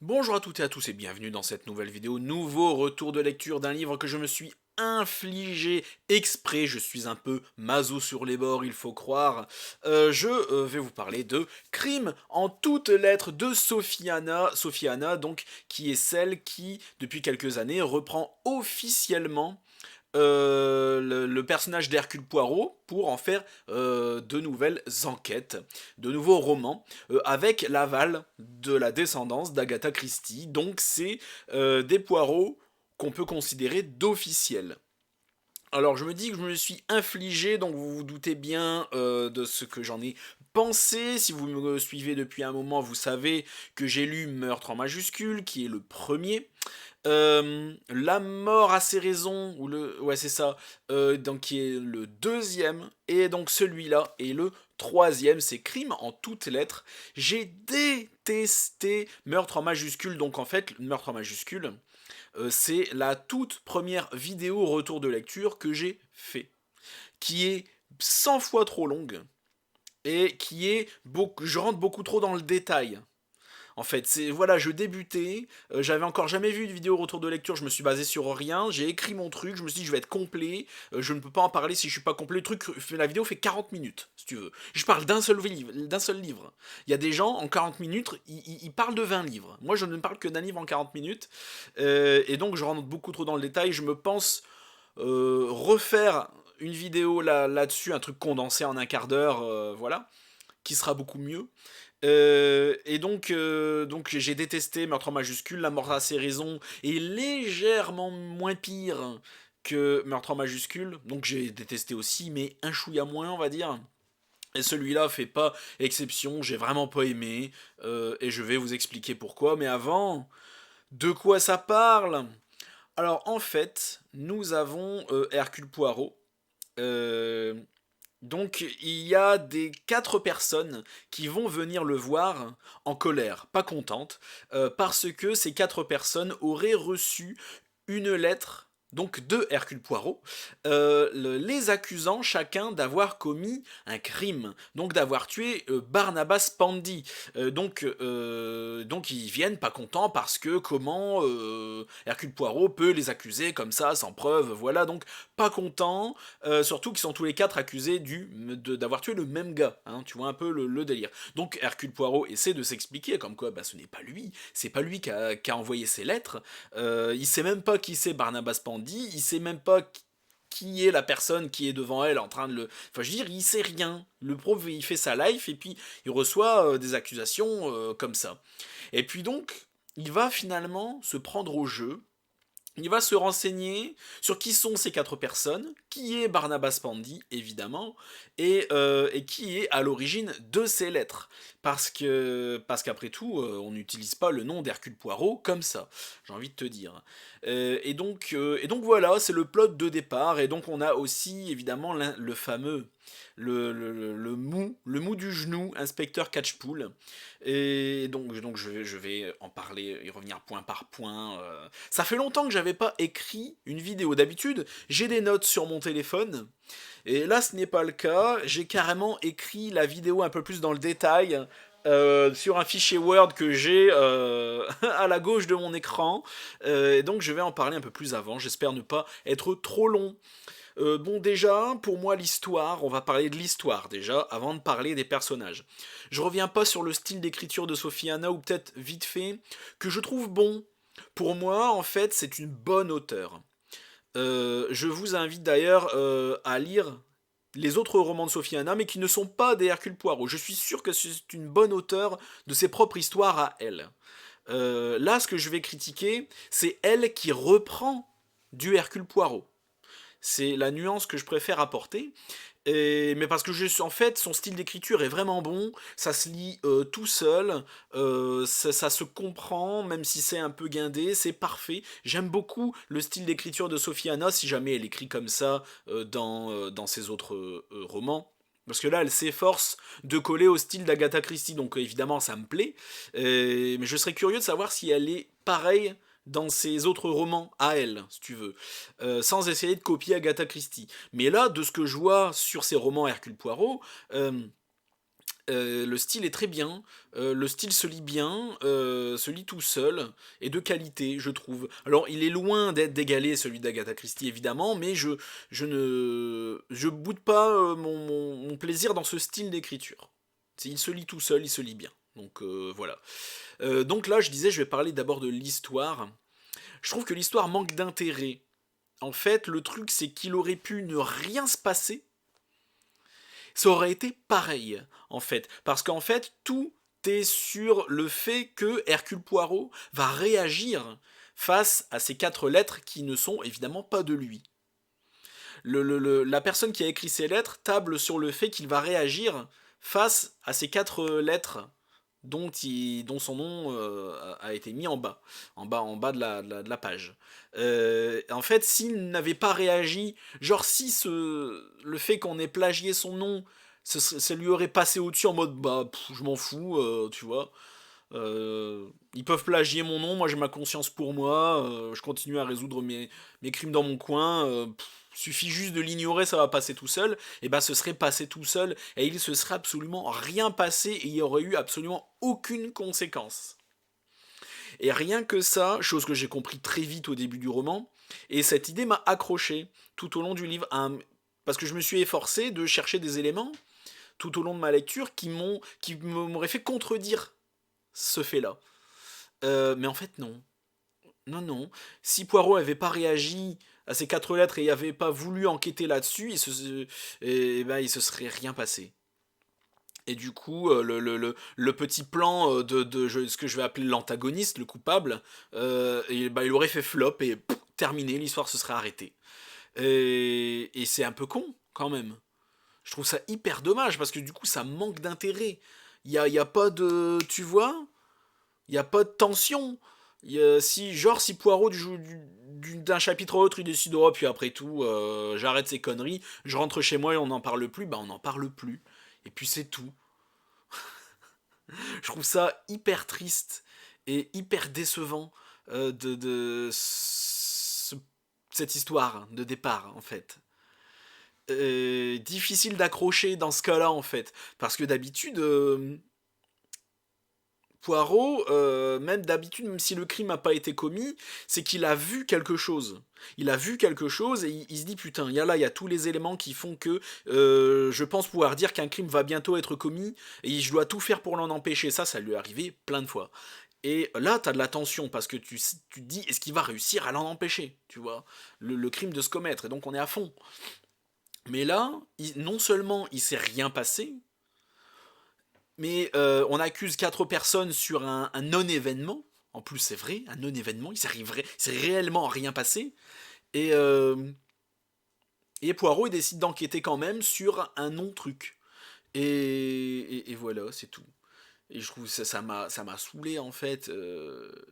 Bonjour à toutes et à tous et bienvenue dans cette nouvelle vidéo, nouveau retour de lecture d'un livre que je me suis infligé exprès, je suis un peu maso sur les bords, il faut croire. Je vais vous parler de Crime en toutes lettres de Sophiana, donc qui est celle qui, depuis quelques années, reprend officiellement le personnage d'Hercule Poirot pour en faire de nouvelles enquêtes, de nouveaux romans, avec l'aval de la descendance d'Agatha Christie. Donc c'est des Poirots qu'on peut considérer d'officiels. Alors je me dis que je me suis infligé, donc vous vous doutez bien de ce que j'en ai pensé. Si vous me suivez depuis un moment, vous savez que j'ai lu Meurtre en majuscule, qui est le premier. La mort a ses raisons, ou le, ouais c'est ça, donc qui est le deuxième, et donc celui-là est le troisième, c'est Crime en toutes lettres. J'ai détesté Meurtre en majuscule, donc en fait, Meurtre en majuscule, c'est la toute première vidéo retour de lecture que j'ai fait, qui est 100 fois trop longue, et qui est beaucoup, je rentre beaucoup trop dans le détail. En fait, c'est voilà, je débutais, j'avais encore jamais vu de vidéo retour de lecture, je me suis basé sur rien, j'ai écrit mon truc, je me suis dit je vais être complet, je ne peux pas en parler si je suis pas complet. Le truc, la vidéo fait 40 minutes, si tu veux. Je parle d'un seul livre. Il y a des gens en 40 minutes, ils parlent de 20 livres. Moi, je ne parle que d'un livre en 40 minutes, et donc je rentre beaucoup trop dans le détail. Je me pense refaire une vidéo là-dessus, un truc condensé en un quart d'heure, voilà, qui sera beaucoup mieux. Et donc j'ai détesté Meurtre en majuscule, La mort a ses raisons est légèrement moins pire que Meurtre en majuscule, donc j'ai détesté aussi, mais un chouïa moins, on va dire. Et celui-là fait pas exception, j'ai vraiment pas aimé, et je vais vous expliquer pourquoi. Mais avant, de quoi ça parle? Alors en fait, nous avons Hercule Poirot. Euh, donc il y a des 4 personnes qui vont venir le voir en colère, pas contentes, parce que ces 4 personnes auraient reçu une lettre donc de Hercule Poirot, les accusant chacun d'avoir commis un crime, donc d'avoir tué Barnabas Pandy. Donc ils viennent pas contents parce que comment Hercule Poirot peut les accuser comme ça sans preuve, voilà, donc pas contents, surtout qu'ils sont tous les 4 accusés d'avoir tué le même gars, hein, tu vois un peu le délire. Donc Hercule Poirot essaie de s'expliquer comme quoi bah, ce n'est pas lui, c'est pas lui qui a envoyé ces lettres, il sait même pas qui c'est Barnabas Pandy, il sait même pas qui est la personne qui est devant elle en train de le... Enfin je veux dire, il sait rien. Le prof il fait sa life et puis il reçoit des accusations comme ça. Et puis donc, il va finalement se prendre au jeu, il va se renseigner sur qui sont ces 4 personnes, qui est Barnabas Pandy, évidemment, et qui est à l'origine de ces lettres. Parce qu'après tout, on n'utilise pas le nom d'Hercule Poirot comme ça, j'ai envie de te dire. Et donc voilà, c'est le plot de départ, et donc on a aussi évidemment le fameux, le mou du genou, inspecteur Catchpool. Et donc je vais en parler, y revenir point par point. Ça fait longtemps que j'avais pas écrit une vidéo. D'habitude, j'ai des notes sur mon téléphone. Et là, ce n'est pas le cas. J'ai carrément écrit la vidéo un peu plus dans le détail. Sur un fichier Word que j'ai à la gauche de mon écran. Et donc je vais en parler un peu plus avant. J'espère ne pas être trop long. Bon déjà, pour moi l'histoire, on va parler de l'histoire déjà, avant de parler des personnages. Je reviens pas sur le style d'écriture de Sophie Anna, ou peut-être vite fait, que je trouve bon. Pour moi, en fait, c'est une bonne auteure. Je vous invite d'ailleurs à lire les autres romans de Sophie Anna, mais qui ne sont pas des Hercule Poirot. Je suis sûr que c'est une bonne auteure de ses propres histoires à elle. Là, ce que je vais critiquer, c'est elle qui reprend du Hercule Poirot. C'est la nuance que je préfère apporter. Mais parce que en fait, son style d'écriture est vraiment bon, ça se lit tout seul, ça se comprend, même si c'est un peu guindé, c'est parfait. J'aime beaucoup le style d'écriture de Sophie Anna, si jamais elle écrit comme ça dans ses autres romans. Parce que là, elle s'efforce de coller au style d'Agatha Christie, donc évidemment, ça me plaît. Mais je serais curieux de savoir si elle est pareille dans ses autres romans à elle, si tu veux, sans essayer de copier Agatha Christie. Mais là, de ce que je vois sur ces romans Hercule Poirot, euh, Le style est très bien, le style se lit bien, se lit tout seul, et de qualité, je trouve. Alors, il est loin d'être d'égaler celui d'Agatha Christie, évidemment, mais je boude pas mon plaisir dans ce style d'écriture. Il se lit tout seul, il se lit bien. Donc voilà. Donc là, je disais, je vais parler d'abord de l'histoire. Je trouve que l'histoire manque d'intérêt. En fait, le truc, c'est qu'il aurait pu ne rien se passer, ça aurait été pareil, en fait. Parce qu'en fait, tout est sur le fait que Hercule Poirot va réagir face à ces 4 lettres qui ne sont évidemment pas de lui. La personne qui a écrit ces lettres table sur le fait qu'il va réagir face à ces 4 lettres dont son nom a été mis en bas de la page. En fait, s'il n'avait pas réagi, genre si le fait qu'on ait plagié son nom, ça lui aurait passé au-dessus en mode bah je m'en fous, tu vois. Ils peuvent plagier mon nom, moi j'ai ma conscience pour moi, je continue à résoudre mes crimes dans mon coin, suffit juste de l'ignorer, ça va passer tout seul, et ben ce serait passé tout seul, et il se serait absolument rien passé, et il y aurait eu absolument aucune conséquence. Et rien que ça, chose que j'ai compris très vite au début du roman, et cette idée m'a accroché tout au long du livre, parce que je me suis efforcé de chercher des éléments tout au long de ma lecture qui m'auraient fait contredire ce fait-là. Mais en fait, non. Non, non. Si Poirot avait pas réagi à ces 4 lettres et avait pas voulu enquêter là-dessus, il se serait rien passé. Et du coup, le petit plan ce que je vais appeler l'antagoniste, le coupable, il aurait fait flop et terminé, l'histoire se serait arrêtée. Et c'est un peu con, quand même. Je trouve ça hyper dommage parce que du coup, ça manque d'intérêt. Il y a pas de. Tu vois, il n'y a pas de tension. Si Poirot d'un chapitre à l'autre il décide oh puis après tout j'arrête ces conneries, je rentre chez moi et on n'en parle plus, bah on n'en parle plus. Et puis c'est tout. Je trouve ça hyper triste et hyper décevant cette histoire de départ en fait. Difficile d'accrocher dans ce cas-là en fait. Parce que d'habitude, Poirot, même d'habitude, même si le crime n'a pas été commis, c'est qu'il a vu quelque chose. Il a vu quelque chose et il se dit putain, il y a tous les éléments qui font que je pense pouvoir dire qu'un crime va bientôt être commis et je dois tout faire pour l'en empêcher. Ça lui est arrivé plein de fois. Et là, t'as de la tension parce que tu te dis est-ce qu'il va réussir à l'en empêcher, tu vois, le crime de se commettre. Et donc on est à fond. Mais là, non seulement il s'est rien passé, mais on accuse 4 personnes sur un non-événement. En plus, c'est vrai, un non-événement, il s'est réellement rien passé. Et, euh, et Poirot, il décide d'enquêter quand même sur un non-truc. Et voilà, c'est tout. Et je trouve que ça m'a saoulé en fait.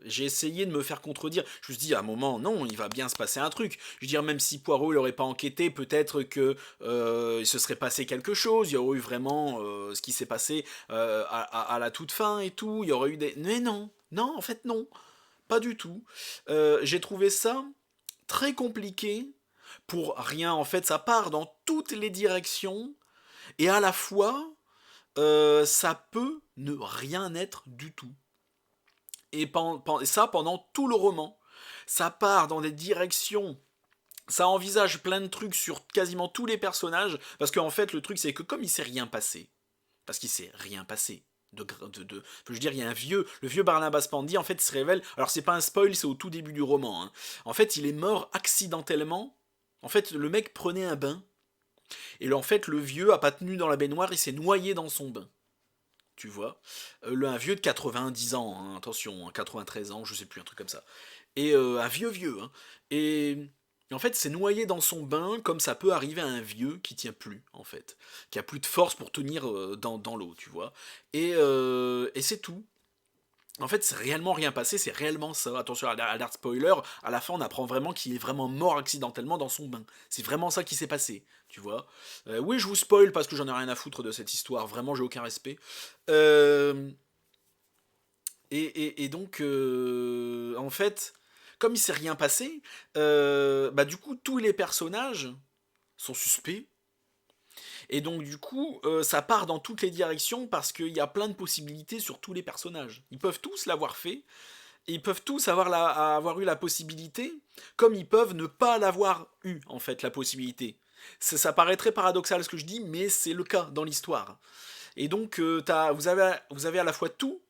J'ai essayé de me faire contredire. Je me suis dit à un moment, non, il va bien se passer un truc. Je veux dire, même si Poirot il aurait pas enquêté, peut-être que il se serait passé quelque chose. Il y aurait eu vraiment ce qui s'est passé à la toute fin et tout. Il y aurait eu des. Mais non, non, en fait non, pas du tout. J'ai trouvé ça très compliqué pour rien. En fait, ça part dans toutes les directions et à la fois ça peut ne rien être du tout. Et ça pendant tout le roman. Ça part dans des directions, ça envisage plein de trucs sur quasiment tous les personnages, parce qu'en fait le truc c'est que comme il s'est rien passé, parce qu'il s'est rien passé, je veux dire, il y a le vieux Barnabas Pandy, en fait, il se révèle. Alors, c'est pas un spoil, c'est au tout début du roman. Hein. En fait, il est mort accidentellement. En fait, le mec prenait un bain. Et en fait, le vieux a pas tenu dans la baignoire, il s'est noyé dans son bain. Tu vois. Un vieux de 90 ans, hein, attention, 93 ans, je sais plus, un truc comme ça. Et un vieux, hein. Et en fait, c'est noyé dans son bain, comme ça peut arriver à un vieux qui tient plus, en fait. Qui a plus de force pour tenir dans l'eau, tu vois. Et c'est tout. En fait, c'est réellement rien passé, c'est réellement ça. Attention, alert spoiler, à la fin, on apprend vraiment qu'il est vraiment mort accidentellement dans son bain. C'est vraiment ça qui s'est passé, tu vois. Oui, je vous spoil parce que j'en ai rien à foutre de cette histoire, vraiment, j'ai aucun respect. Euh, et donc, en fait, comme il s'est rien passé, bah du coup, tous les personnages sont suspects. Et donc du coup, ça part dans toutes les directions parce qu'il y a plein de possibilités sur tous les personnages. Ils peuvent tous l'avoir fait, et ils peuvent tous avoir eu la possibilité, comme ils peuvent ne pas l'avoir eu, en fait, la possibilité. Ça paraît très paradoxal ce que je dis, mais c'est le cas dans l'histoire. Et donc, vous avez à la fois tout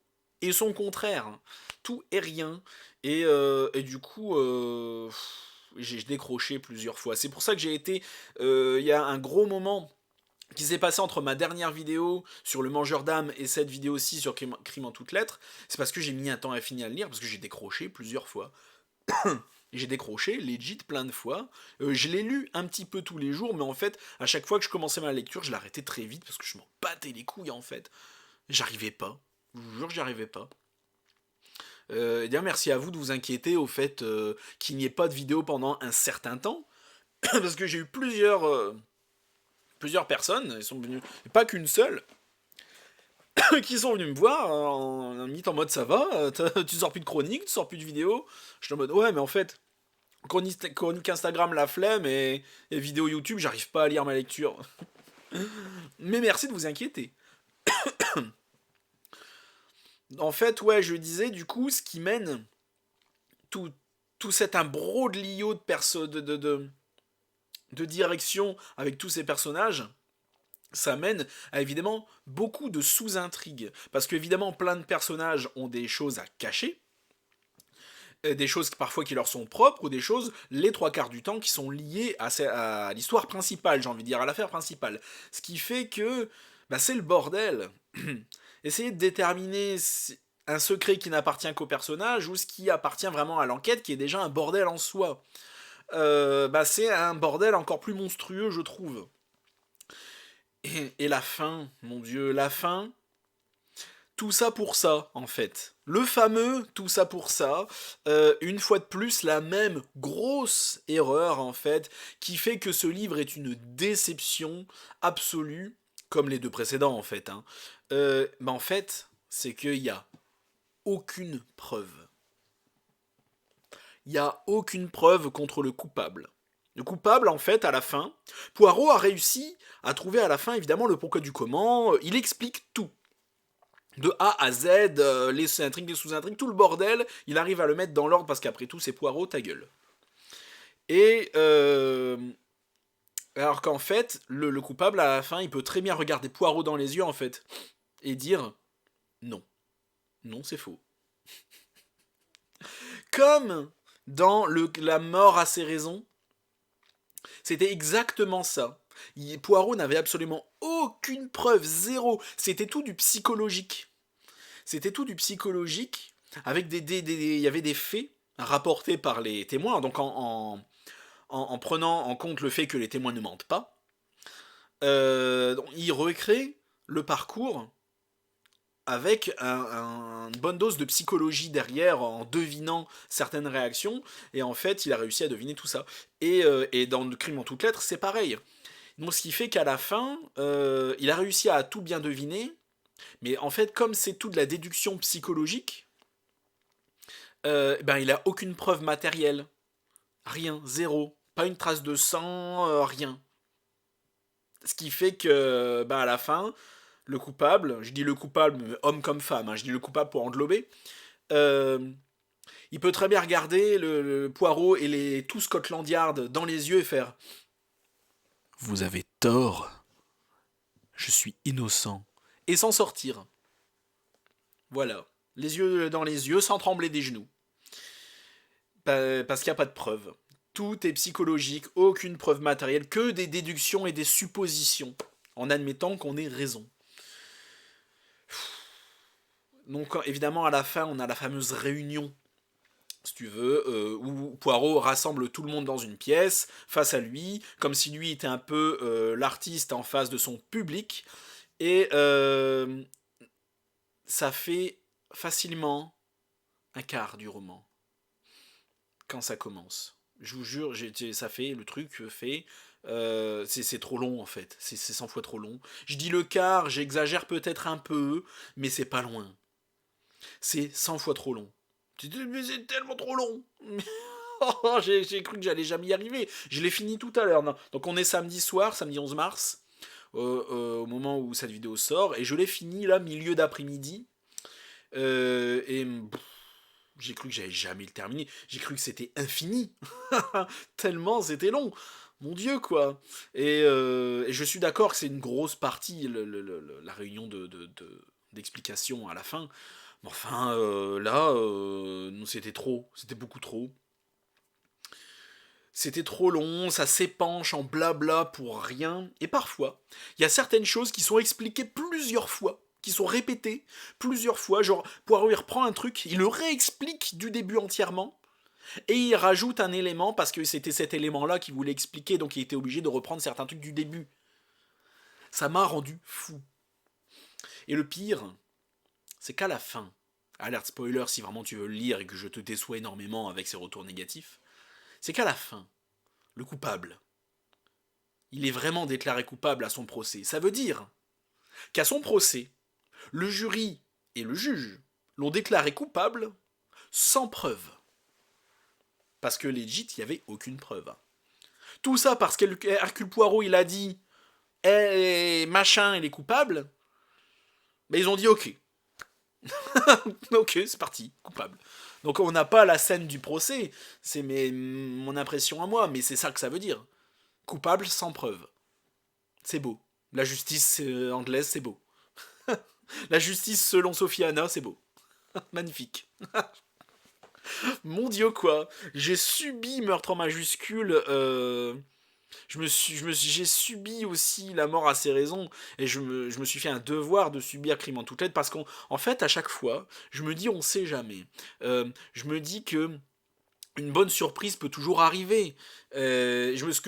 et son contraire. Tout et rien. Et du coup, j'ai décroché plusieurs fois. C'est pour ça que j'ai été... Il y a un gros moment qui s'est passé entre ma dernière vidéo sur le mangeur d'âme et cette vidéo-ci sur Crime en toutes lettres. C'est parce que j'ai mis un temps infini à le lire, parce que j'ai décroché plusieurs fois. J'ai décroché legit plein de fois. Je l'ai lu un petit peu tous les jours, mais en fait, à chaque fois que je commençais ma lecture, je l'arrêtais très vite parce que je m'en battais les couilles en fait. J'arrivais pas. Je vous jure, j'y arrivais pas. Et d'ailleurs, merci à vous de vous inquiéter au fait qu'il n'y ait pas de vidéo pendant un certain temps. Parce que j'ai eu plusieurs personnes, elles sont venues, pas qu'une seule, qui sont venus me voir en mode ça va, tu sors plus de chronique, tu sors plus de vidéos. Je suis en mode ouais, mais en fait, chronique Instagram la flemme et vidéo YouTube, j'arrive pas à lire ma lecture. Mais merci de vous inquiéter. En fait, ouais, je disais du coup, ce qui mène tout, tout cet imbroglio de direction avec tous ces personnages, ça mène à évidemment beaucoup de sous-intrigues. Parce qu'évidemment, plein de personnages ont des choses à cacher, des choses parfois qui leur sont propres, ou des choses, les trois quarts du temps, qui sont liées à l'histoire principale, j'ai envie de dire, à l'affaire principale. Ce qui fait que bah, c'est le bordel. Essayer de déterminer un secret qui n'appartient qu'au personnage, ou ce qui appartient vraiment à l'enquête, qui est déjà un bordel en soi. Bah, c'est un bordel encore plus monstrueux, je trouve. Et la fin, mon Dieu, la fin, tout ça pour ça, en fait. Le fameux tout ça pour ça, une fois de plus, la même grosse erreur, en fait, qui fait que ce livre est une déception absolue, comme les deux précédents, en fait. Hein. Bah, en fait, c'est qu'il n'y a aucune preuve. Il n'y a aucune preuve contre le coupable. Le coupable, en fait, à la fin, Poirot a réussi à trouver à la fin, évidemment, le pourquoi du comment. Il explique tout. De A à Z, les intrigues, les sous-intrigues, tout le bordel, il arrive à le mettre dans l'ordre parce qu'après tout, c'est Poirot, ta gueule. Et alors qu'en fait, le coupable, à la fin, il peut très bien regarder Poirot dans les yeux, en fait, et dire non. Non, c'est faux. Comme dans la mort à ses raisons, c'était exactement ça. Poirot n'avait absolument aucune preuve, zéro. C'était tout du psychologique. C'était tout du psychologique, avec il y avait des faits rapportés par les témoins, donc en prenant en compte le fait que les témoins ne mentent pas. Il recrée le parcours avec une bonne dose de psychologie derrière, en devinant certaines réactions, et en fait, il a réussi à deviner tout ça. Et dans le crime en toutes lettres, c'est pareil. Donc, ce qui fait qu'à la fin, il a réussi à tout bien deviner, mais en fait, comme c'est tout de la déduction psychologique, ben il a aucune preuve matérielle. Rien, zéro. Pas une trace de sang, rien. Ce qui fait que, ben à la fin, le coupable, je dis le coupable, homme comme femme, hein, je dis le coupable pour englober, euh, il peut très bien regarder le Poirot et tout Scotland Yard dans les yeux et faire vous avez tort, je suis innocent. Et s'en sortir. Voilà. Les yeux dans les yeux, sans trembler des genoux. Parce qu'il n'y a pas de preuve. Tout est psychologique, aucune preuve matérielle, que des déductions et des suppositions, en admettant qu'on ait raison. Donc évidemment, à la fin, on a la fameuse réunion, si tu veux, où Poirot rassemble tout le monde dans une pièce, face à lui, comme si lui était un peu l'artiste en face de son public, et ça fait facilement un quart du roman, quand ça commence. Je vous jure, ça fait, le truc fait, c'est trop long en fait, c'est 100 fois trop long. Je dis le quart, j'exagère peut-être un peu, mais c'est pas loin. C'est 100 fois trop long. Mais c'est tellement trop long. J'ai cru que j'allais jamais y arriver. Je l'ai fini tout à l'heure. Donc on est samedi soir, samedi 11 mars. au moment où cette vidéo sort, et je l'ai fini là, milieu d'après-midi, et j'ai cru que j'allais jamais le terminer, j'ai cru que c'était infini, tellement c'était long, mon Dieu quoi. Et je suis d'accord que c'est une grosse partie, la réunion d'explications à la fin, mais enfin là, non, c'était trop, c'était beaucoup trop. C'était trop long, ça s'épanche en blabla pour rien. Et parfois, il y a certaines choses qui sont expliquées plusieurs fois, qui sont répétées plusieurs fois. Genre, Poirot, il reprend un truc, il le réexplique du début entièrement, et il rajoute un élément parce que c'était cet élément-là qu'il voulait expliquer, donc il était obligé de reprendre certains trucs du début. Ça m'a rendu fou. Et le pire, c'est qu'à la fin, alerte spoiler si vraiment tu veux le lire et que je te déçois énormément avec ses retours négatifs, c'est qu'à la fin, le coupable, il est vraiment déclaré coupable à son procès. Ça veut dire qu'à son procès, le jury et le juge l'ont déclaré coupable sans preuve. Parce que legit, il n'y avait aucune preuve. Tout ça parce qu'Hercule Poirot, il a dit eh, machin, il est coupable. Mais ils ont dit ok. Ok, c'est parti, coupable. Donc on n'a pas la scène du procès, c'est mon impression à moi, mais c'est ça que ça veut dire. Coupable sans preuve. C'est beau. La justice anglaise, c'est beau. La justice selon Sophie Anna, c'est beau. Magnifique. Mon Dieu, quoi. J'ai subi meurtre en majuscule. J'ai subi aussi la mort à ses raisons. Et je me suis fait un devoir de subir crime en toute lettre. Parce qu'en fait, à chaque fois, je me dis, on sait jamais. Je me dis que une bonne surprise peut toujours arriver.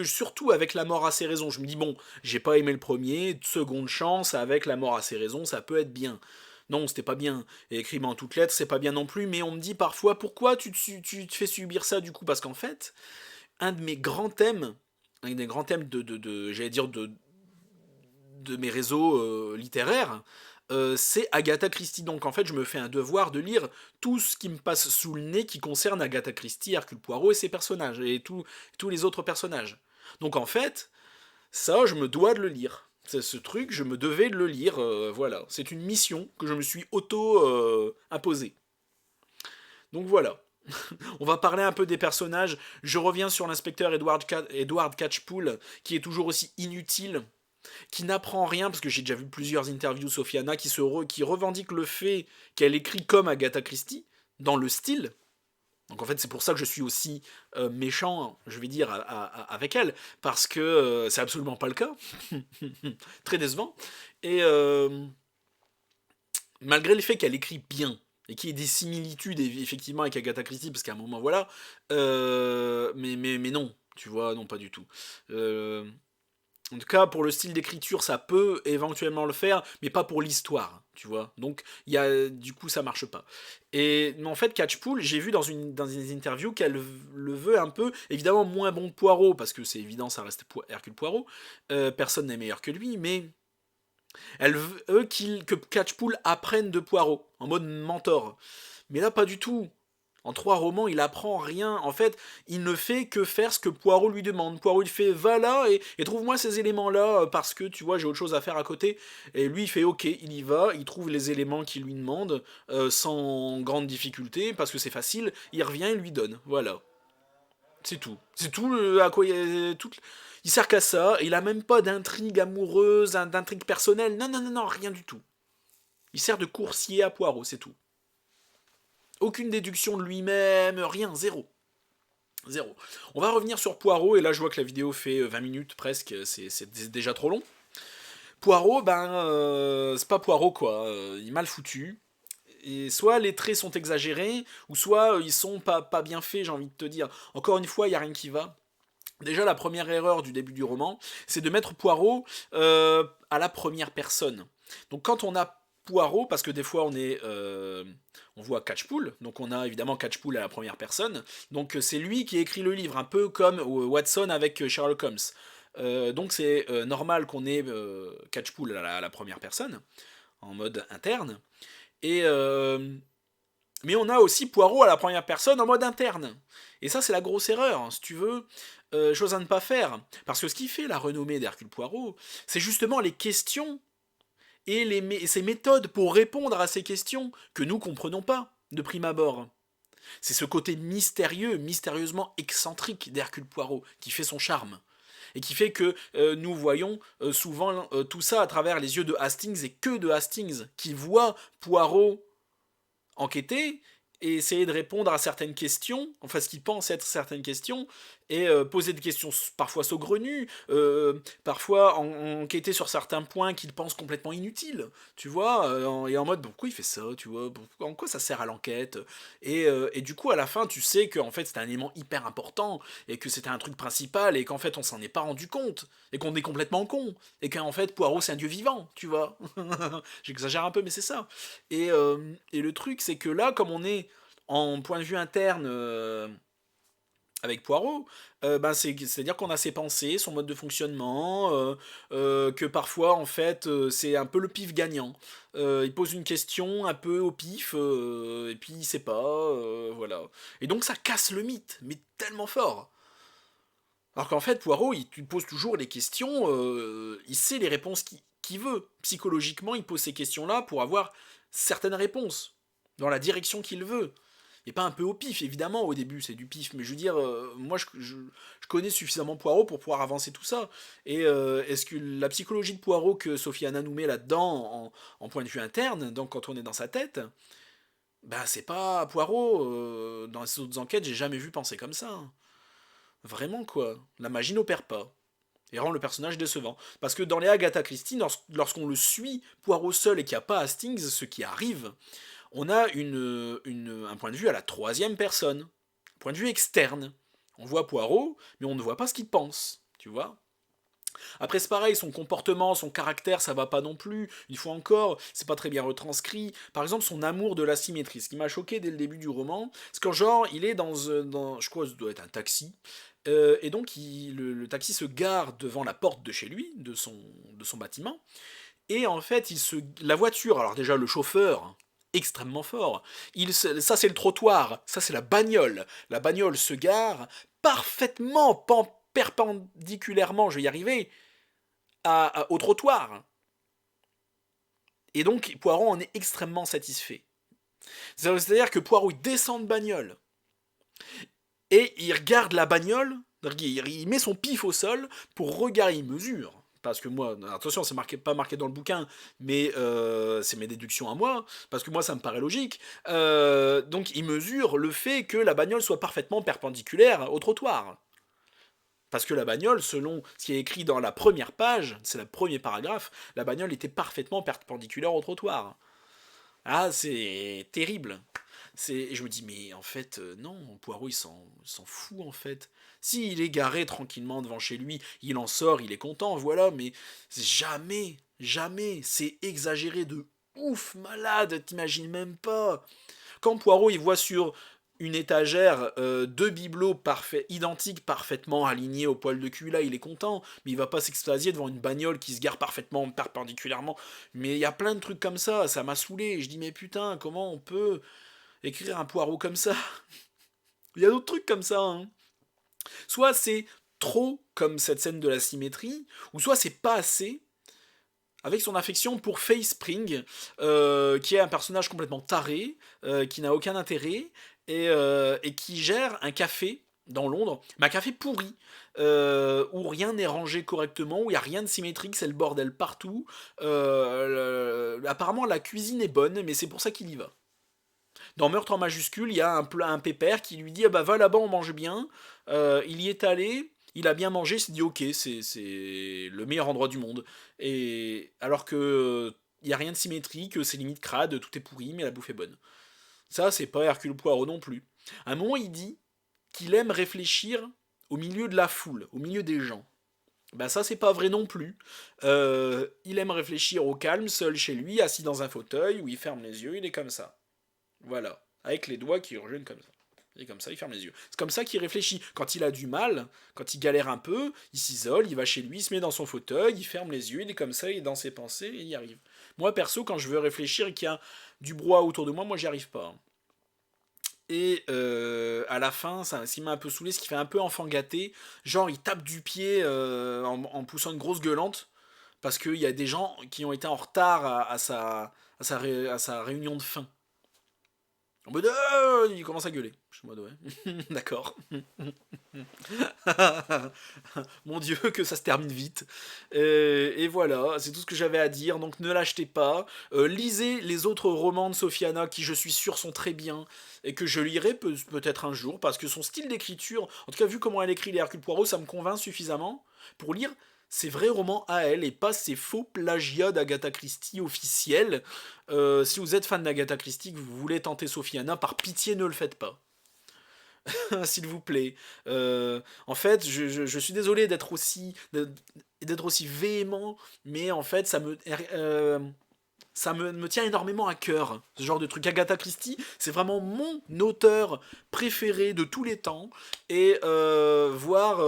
Surtout avec la mort à ses raisons, je me dis bon, j'ai pas aimé le premier, seconde chance avec la mort à ses raisons, ça peut être bien. Non, c'était pas bien. Et crime en toutes lettres, c'est pas bien non plus, mais on me dit parfois pourquoi tu te fais subir ça du coup. Parce qu'en fait, un de mes grands thèmes, un des grands thèmes j'allais dire de mes réseaux littéraires, c'est Agatha Christie. Donc en fait, je me fais un devoir de lire tout ce qui me passe sous le nez qui concerne Agatha Christie, Hercule Poirot et ses personnages, et tous les autres personnages. Donc en fait, ça, je me dois de le lire. C'est ce truc, je me devais de le lire, voilà. C'est une mission que je me suis auto-imposée. Donc voilà. On va parler un peu des personnages. Je reviens sur l'inspecteur Edward Catchpool, qui est toujours aussi inutile, qui n'apprend rien, parce que j'ai déjà vu plusieurs interviews Sofiana qui revendique le fait qu'elle écrit comme Agatha Christie, dans le style. Donc en fait c'est pour ça que je suis aussi méchant, je vais dire, avec elle, parce que c'est absolument pas le cas. Très décevant. Et malgré le fait qu'elle écrit bien, et qu'il y ait des similitudes effectivement avec Agatha Christie, parce qu'à un moment voilà, mais non, tu vois, non pas du tout. En tout cas, pour le style d'écriture, ça peut éventuellement le faire, mais pas pour l'histoire, tu vois. Donc, du coup, ça marche pas. Et en fait, Catchpool, j'ai vu dans une interview qu'elle le veut un peu, évidemment moins bon que Poirot, parce que c'est évident, ça reste Hercule Poirot. Personne n'est meilleur que lui, mais elle veut que Catchpool apprenne de Poirot, en mode mentor. Mais là, pas du tout. En 3 romans, il apprend rien. En fait, il ne fait que faire ce que Poirot lui demande. Poirot, il fait va là et trouve-moi ces éléments-là parce que tu vois, j'ai autre chose à faire à côté. Et lui, il fait ok, il y va, il trouve les éléments qu'il lui demande sans grande difficulté parce que c'est facile. Il revient, il lui donne. Voilà. C'est tout. C'est tout à quoi il sert qu'à ça. Il a même pas d'intrigue amoureuse, d'intrigue personnelle. Non, non, non, non, rien du tout. Il sert de coursier à Poirot, c'est tout. Aucune déduction de lui-même, rien, zéro. Zéro. On va revenir sur Poirot, et là je vois que la vidéo fait 20 minutes presque, c'est déjà trop long. Poirot, c'est pas Poirot quoi, il est mal foutu. Et soit les traits sont exagérés, ou soit ils sont pas bien faits, j'ai envie de te dire. Encore une fois, il n'y a rien qui va. Déjà, la première erreur du début du roman, c'est de mettre Poirot à la première personne. Donc quand on a Poirot, parce que des fois on voit Catchpool, donc on a évidemment Catchpool à la première personne, donc c'est lui qui écrit le livre, un peu comme Watson avec Sherlock Holmes. Donc c'est normal qu'on ait Catchpool à la première personne, en mode interne, et Mais on a aussi Poirot à la première personne en mode interne. Et ça, c'est la grosse erreur, hein, si tu veux. Chose à ne pas faire. Parce que ce qui fait la renommée d'Hercule Poirot, c'est justement les questions et ces méthodes pour répondre à ces questions que nous comprenons pas de prime abord. C'est ce côté mystérieux, mystérieusement excentrique d'Hercule Poirot qui fait son charme. Et qui fait que nous voyons souvent tout ça à travers les yeux de Hastings et que de Hastings, qui voit Poirot enquêter et essayer de répondre à certaines questions, enfin ce qu'il pense être certaines questions, et poser des questions parfois saugrenues, parfois enquêter sur certains points qu'il pense complètement inutiles, tu vois, et en mode pourquoi il fait ça, tu vois, en quoi ça sert à l'enquête, et du coup à la fin tu sais qu'en fait c'était un élément hyper important, et que c'était un truc principal, et qu'en fait on s'en est pas rendu compte, et qu'on est complètement con, et qu'en fait Poirot c'est un dieu vivant, tu vois, j'exagère un peu mais c'est ça, et le truc c'est que là comme on est en point de vue interne avec Poirot, ben c'est-à-dire qu'on a ses pensées, son mode de fonctionnement, que parfois en fait c'est un peu le pif gagnant. Il pose une question un peu au pif, et puis il sait pas, voilà. Et donc ça casse le mythe, mais tellement fort. Alors qu'en fait Poirot, il pose toujours les questions, il sait les réponses qu'il veut. Psychologiquement, il pose ces questions-là pour avoir certaines réponses, dans la direction qu'il veut. Et pas un peu au pif, évidemment, au début, c'est du pif, mais je veux dire, moi je connais suffisamment Poirot pour pouvoir avancer tout ça. Et est-ce que la psychologie de Poirot que Sophie Anna nous met là-dedans, en point de vue interne, donc quand on est dans sa tête, ben c'est pas Poirot, dans les autres enquêtes, j'ai jamais vu penser comme ça, hein. Vraiment, quoi. La magie n'opère pas. Et rend le personnage décevant. Parce que dans les Agatha Christie, lorsqu'on le suit Poirot seul et qu'il n'y a pas Hastings, ce qui arrive, on a un point de vue à la troisième personne, un point de vue externe. On voit Poirot, mais on ne voit pas ce qu'il pense, tu vois. Après c'est pareil, son comportement, son caractère, ça va pas non plus. Une fois encore, c'est pas très bien retranscrit. Par exemple, son amour de la symétrie, ce qui m'a choqué dès le début du roman, c'est que genre, il est je crois que ça doit être un taxi, et donc le taxi se gare devant la porte de chez lui, de son bâtiment, et en fait, la voiture, alors déjà le chauffeur, extrêmement fort, ça c'est le trottoir, ça c'est la bagnole. La bagnole se gare parfaitement perpendiculairement, je vais y arriver, au trottoir. Et donc Poirot en est extrêmement satisfait. C'est-à-dire que Poirot il descend de bagnole et il regarde la bagnole, il met son pif au sol pour regarder, il mesure. Parce que moi, attention, c'est pas marqué dans le bouquin, mais c'est mes déductions à moi, parce que moi ça me paraît logique. Donc il mesure le fait que la bagnole soit parfaitement perpendiculaire au trottoir. Parce que la bagnole, selon ce qui est écrit dans la première page, c'est le premier paragraphe, la bagnole était parfaitement perpendiculaire au trottoir. Ah, c'est terrible. Et je me dis, mais en fait, non, Poirot, il s'en fout, en fait. Si il est garé tranquillement devant chez lui, il en sort, il est content, voilà, mais jamais, jamais, c'est exagéré de ouf, malade, t'imagines même pas. Quand Poirot, il voit sur une étagère deux bibelots identiques, parfaitement alignés au poil de cul, là, il est content, mais il va pas s'extasier devant une bagnole qui se gare parfaitement perpendiculairement. Mais il y a plein de trucs comme ça m'a saoulé. Je dis, mais putain, comment on peut écrire un Poirot comme ça? Il y a d'autres trucs comme ça, hein. Soit c'est trop comme cette scène de la symétrie, ou soit c'est pas assez, avec son affection pour Faye Spring, qui est un personnage complètement taré, qui n'a aucun intérêt, et qui gère un café dans Londres, mais un café pourri, où rien n'est rangé correctement, où il n'y a rien de symétrique, c'est le bordel partout. Apparemment la cuisine est bonne, mais c'est pour ça qu'il y va. Dans Meurtre en majuscule, il y a un pépère qui lui dit ah bah va là-bas, on mange bien. Il y est allé, il a bien mangé, il s'est dit ok, c'est le meilleur endroit du monde. Et alors que il y a rien de symétrique, c'est limite crade, tout est pourri, mais la bouffe est bonne. Ça, c'est pas Hercule Poirot non plus. À un moment, il dit qu'il aime réfléchir au milieu de la foule, au milieu des gens. Ben ça, c'est pas vrai non plus. Il aime réfléchir au calme, seul chez lui, assis dans un fauteuil, où il ferme les yeux, il est comme ça. Voilà. Avec les doigts qui rejoignent comme ça. Et comme ça, il ferme les yeux. C'est comme ça qu'il réfléchit. Quand il a du mal, quand il galère un peu, il s'isole, il va chez lui, il se met dans son fauteuil, il ferme les yeux, il est comme ça, il est dans ses pensées, et il y arrive. Moi, perso, quand je veux réfléchir et qu'il y a du brouhaha autour de moi, moi, j'y arrive pas. Et à la fin, ce qui m'a un peu saoulé, ce qui fait un peu enfant gâté, genre il tape du pied en poussant une grosse gueulante, parce qu'il y a des gens qui ont été en retard à sa réunion de fin. En mode, il commence à gueuler. Je suis en mode, ouais, d'accord. Mon Dieu, que ça se termine vite. Et voilà, c'est tout ce que j'avais à dire. Donc ne l'achetez pas. Lisez les autres romans de Sofiana qui, je suis sûr, sont très bien et que je lirai peut-être un jour parce que son style d'écriture, en tout cas vu comment elle écrit les Hercule Poirot, ça me convainc suffisamment pour lire ses vrais romans à elle et pas ses faux plagiats d'Agatha Christie officiels. Si vous êtes fan d'Agatha Christie, que vous voulez tenter Sophiana, par pitié ne le faites pas. S'il vous plaît. En fait, je suis désolé d'être aussi véhément, mais en fait, ça me tient énormément à cœur, ce genre de truc. Agatha Christie, c'est vraiment mon auteur préféré de tous les temps, et voir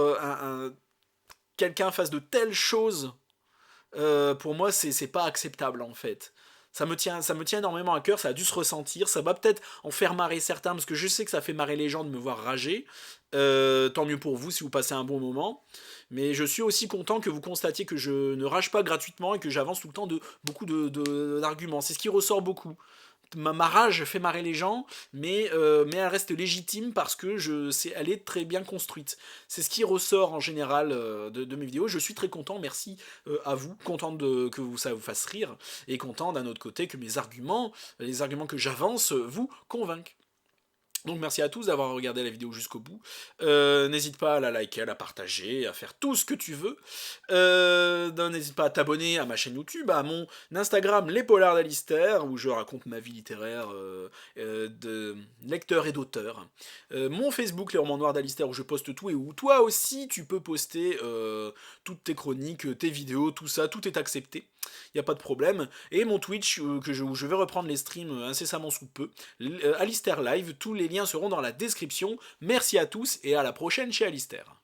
quelqu'un fasse de telles choses, pour moi, c'est pas acceptable en fait. Ça me tient énormément à cœur, ça a dû se ressentir, ça va peut-être en faire marrer certains, parce que je sais que ça fait marrer les gens de me voir rager. Tant mieux pour vous si vous passez un bon moment. Mais je suis aussi content que vous constatiez que je ne rage pas gratuitement et que j'avance tout le temps de beaucoup d'arguments. C'est ce qui ressort beaucoup. Ma rage fait marrer les gens, mais elle reste légitime parce que elle est très bien construite. C'est ce qui ressort en général de mes vidéos. Je suis très content, merci à vous, content ça vous fasse rire, et content d'un autre côté que les arguments que j'avance, vous convainquent. Donc merci à tous d'avoir regardé la vidéo jusqu'au bout. N'hésite pas à la liker, à la partager, à faire tout ce que tu veux. N'hésite pas à t'abonner à ma chaîne YouTube, à mon Instagram Les Polars d'Alistair, où je raconte ma vie littéraire de lecteur et d'auteur. Mon Facebook Les Romans Noirs d'Alistair, où je poste tout et où toi aussi tu peux poster toutes tes chroniques, tes vidéos, tout ça, tout est accepté. Il n'y a pas de problème. Et mon Twitch, où je vais reprendre les streams incessamment sous peu. Alistair Live, tous les liens seront dans la description. Merci à tous et à la prochaine chez Alistair.